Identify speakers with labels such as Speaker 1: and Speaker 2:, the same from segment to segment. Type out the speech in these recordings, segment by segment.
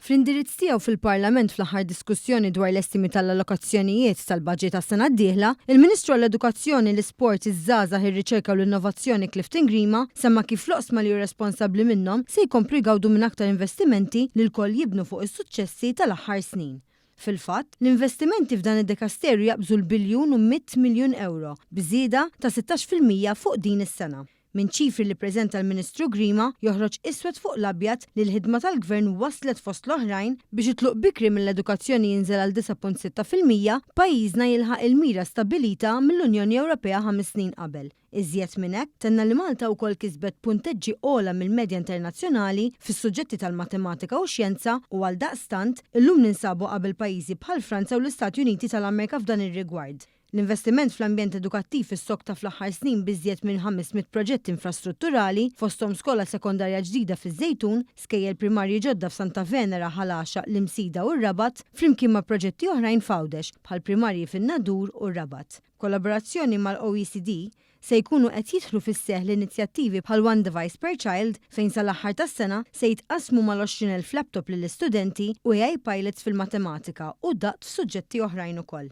Speaker 1: Fl-indirizz tiegħu fil-Parlament fl-aħħar diskussjoni dwar l-estimi tal-allokazzjonijiet tal-baġġett tas-sena d-dieħla, il-Ministru għall-Edukazzjoni, l-Isport, iż-Żgħażagħ, ir-Riċerka u l-Innovazzjoni Clifton Grima semma kif l-oqsma li hu responsabbli minnhom se jkomplu jgawdu minn aktar investimenti li l-koll jibnu fuq is-suċċessi tal-aħħar snin. Fil-fatt, l-investimenti f'dan id-dekasteru jaqbżu l-1 miljun euro, bżieda ta' 16% fuq din is-sena. Min ċifri li preżenta l-Ministru Grima joħroġ iswed fuq l-abjad li l-ħidma tal-Gvern waslet fost l-oħrajn biex itluq bikri mill-edukazzjoni jinżel għal 9.6%, pajjiżna jilħaq il-mira stabilita mill-Unjoni Ewropea 5 snin qabel. Iżjed minn hekk, tenna li Malta wkoll kisbet punteġġi ogħla mill-medja internazzjonali fis-suġġetti tal-matematika u xjenza u għal daqstant illum ninsabu qabel pajjiżi bħal Franza u l-Istati Uniti tal-Amerika f'dan ir-rigward. L-investiment fl-ambjent edukattiv fis-sokta fl-aħħar snin biżjed minn 500 proġetti infrastrutturali fosthom skola sekondarja ġdida fiż-Żejtun, skejjel primarji ġodda f'Santa Venera, Ħalaxa, l-Imsida u r-Rabat, flimkien ma' proġetti oħrajn f'Għawdex bħal primarji fin-Nadur u r-Rabat. Kollaborazzjoni mal-OECD se jkunu qed jidħlu fis-seħħ l-inizjattivi bħal One Device per Child fejn sal-aħħar tas-sena se jitqasmu mal-20,000 laptop lill-istudenti u AI pilots fil-matematika u daqt f'suġġetti oħrajn ukoll.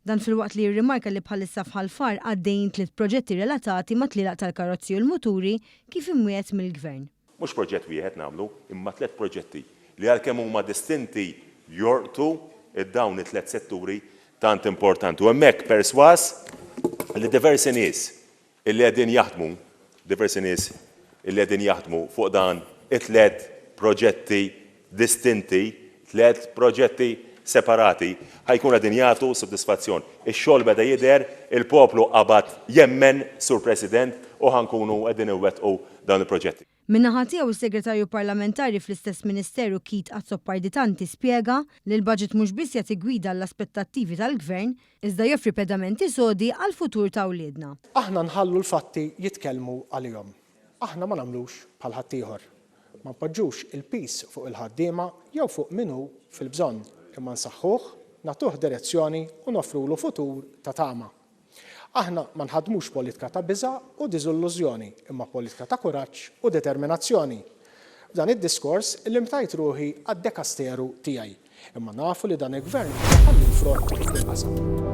Speaker 1: Dan fil-waqt li jirrimarka li bħalissa fħal-far għaddejjin 3 proġetti relatati ma' tlilaq tal-karozzi u l-muturi kif imwiet mill-Gvern.
Speaker 2: Mhux proġett wieħed nagħmlu, imma 3 proġetti li għalkemm huma distinti jorqtu id-dawn it-3 setturi tant importanti. U hemmhekk perswas li diversi nies illi qegħdin jaħdmu fuq dan it-3 proġetti distinti, 3 proġetti separati, ħajkun għadin jagħtu soddisfazzjon. Ix-xogħol beda jidher, il-poplu qabad jemmen, Sur President, u ħankunu qegħdin iwettqu dawn il-proġetti.
Speaker 1: Min-naħa tiegħu is-Segretarju Parlamentari fl-istess Ministeru Kit Azzoparditanti spjega li l-baġit mhux biss jagħti gwida l-aspettattivi tal-Gvern, iżda joffri pedamenti sodi għall-futur ta' wliedna.
Speaker 3: Aħna nħallu l-fatti jitkellmu għalihom. Aħna ma nagħmlux bħal ħaddieħor. Ma npoġġux il-pis fuq il-ħaddiema jew fuq minnu fil-bżonn. Imma nsaħħuh, nagħtuh direzzjoni u nofrulu futur ta' tama. Aħna ma nħadmux politika ta' biża' u diżillużjoni, imma politika ta' kuraġġ u determinazzjoni. F'dan id-diskors illimtajt ruħi għad-dekasteru tiegħi, imma nafu li dan il-Gvern ħalli l-frott fil-qasam.